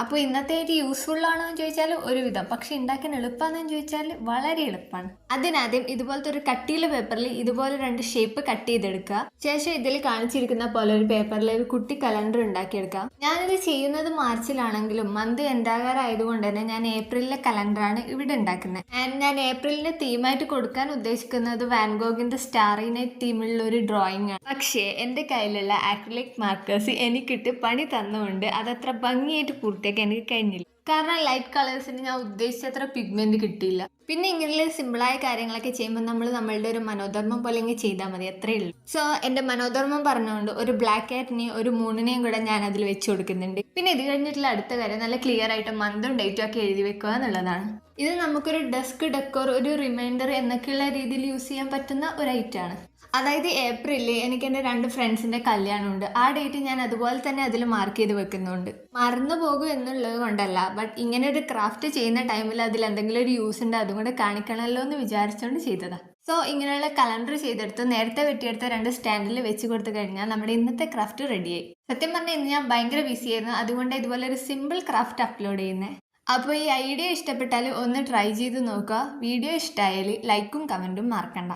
അപ്പോൾ ഇന്നത്തേക്ക് യൂസ്ഫുൾ ആണോ എന്ന് ചോദിച്ചാൽ ഒരുവിധം, പക്ഷെ ഉണ്ടാക്കാൻ എളുപ്പമാണെന്ന് ചോദിച്ചാൽ വളരെ എളുപ്പമാണ്. അതിനാദ്യം ഇതുപോലത്തെ ഒരു കട്ടിയുള്ള പേപ്പറിൽ ഇതുപോലെ 2 ഷേപ്പ് കട്ട് ചെയ്തെടുക്കുക. ശേഷം ഇതിൽ കാണിച്ചിരിക്കുന്ന പോലെ ഒരു പേപ്പറിൽ ഒരു കുട്ടി കലണ്ടർ ഉണ്ടാക്കിയെടുക്കുക. ഞാനിത് ചെയ്യുന്നത് മാർച്ചിലാണെങ്കിലും മന്ത് എൻഡാകാറായതുകൊണ്ട് തന്നെ ഞാൻ ഏപ്രിലിലെ കലണ്ടറാണ് ഇവിടെ ഉണ്ടാക്കുന്നത്. ആൻഡ് ഞാൻ ഏപ്രിലിന് തീമായിട്ട് കൊടുക്കാൻ ഉദ്ദേശിക്കുന്നത് വാൻഗോഗിന്റെ സ്റ്റാറി നൈറ്റ് തീമുള്ള ഒരു ഡ്രോയിങ് ആണ്. പക്ഷേ എൻ്റെ കയ്യിലുള്ള ആക്രിലിക് മാർക്കേഴ്സ് എനിക്കിട്ട് പണി തന്നുകൊണ്ട് അതത്ര ഭംഗിയായിട്ട് പൂർത്തിയാക്കാൻ എനിക്ക് കഴിഞ്ഞില്ല. കാരണം ലൈറ്റ് കളേഴ്സിന് ഞാൻ ഉദ്ദേശിച്ചത്ര പിഗ്മെന്റ് കിട്ടിയില്ല. പിന്നെ ഇങ്ങനെയുള്ള സിമ്പിളായ കാര്യങ്ങളൊക്കെ ചെയ്യുമ്പോൾ നമ്മൾ നമ്മളുടെ ഒരു മനോധർമ്മം പോലെ ഇങ്ങനെ ചെയ്താൽ മതി, അത്രേ ഉള്ളൂ. സോ എൻ്റെ മനോധർമ്മം പറഞ്ഞുകൊണ്ട് ഒരു ബ്ലാക്ക് കാറ്റിനെയും ഒരു മൂണിനെയും കൂടെ ഞാൻ അതിൽ വെച്ച് കൊടുക്കുന്നുണ്ട്. പിന്നെ ഇത് കഴിഞ്ഞിട്ടുള്ള അടുത്ത കാര്യം നല്ല ക്ലിയർ ആയിട്ട് മന്തും ഡേറ്റും ഒക്കെ എഴുതി വെക്കുക എന്നുള്ളതാണ്. ഇത് നമുക്കൊരു ഡെസ്ക് ഡെക്കോർ, ഒരു റിമൈൻഡർ എന്നൊക്കെയുള്ള രീതിയിൽ യൂസ് ചെയ്യാൻ പറ്റുന്ന ഒരു ഐറ്റമാണ്. അതായത് ഏപ്രിലിൽ എനിക്ക് എൻ്റെ 2 ഫ്രണ്ട്സിൻ്റെ കല്യാണമുണ്ട്. ആ ഡേറ്റ് ഞാൻ അതുപോലെ തന്നെ അതിൽ മാർക്ക് ചെയ്ത് വെക്കുന്നുണ്ട്. മറന്നു പോകും എന്നുള്ളത് കൊണ്ടല്ല, ബട്ട് ഇങ്ങനെ ഒരു ക്രാഫ്റ്റ് ചെയ്യുന്ന ടൈമിൽ അതിൽ എന്തെങ്കിലും ഒരു യൂസ് ഉണ്ട്, അതും കൂടെ കാണിക്കണമല്ലോ എന്ന് വിചാരിച്ചുകൊണ്ട് ചെയ്തതാണ്. സോ ഇങ്ങനെയുള്ള കലണ്ടർ ചെയ്തെടുത്ത് നേരത്തെ വെട്ടിയെടുത്ത 2 സ്റ്റാൻഡിൽ വെച്ച് കൊടുത്തു കഴിഞ്ഞാൽ നമ്മുടെ ഇന്നത്തെ ക്രാഫ്റ്റ് റെഡിയായി. സത്യം പറഞ്ഞാൽ ഇന്ന് ഞാൻ ഭയങ്കര ബിസി ആയിരുന്നു, അതുകൊണ്ട് ഇതുപോലെ ഒരു സിമ്പിൾ ക്രാഫ്റ്റ് അപ്ലോഡ് ചെയ്യുന്നത്. അപ്പോൾ ഈ ഐഡിയ ഇഷ്ടപ്പെട്ടാൽ ഒന്ന് ട്രൈ ചെയ്ത് നോക്കുക. വീഡിയോ ഇഷ്ടമായാൽ ലൈക്കും കമൻറ്റും മറക്കണ്ട.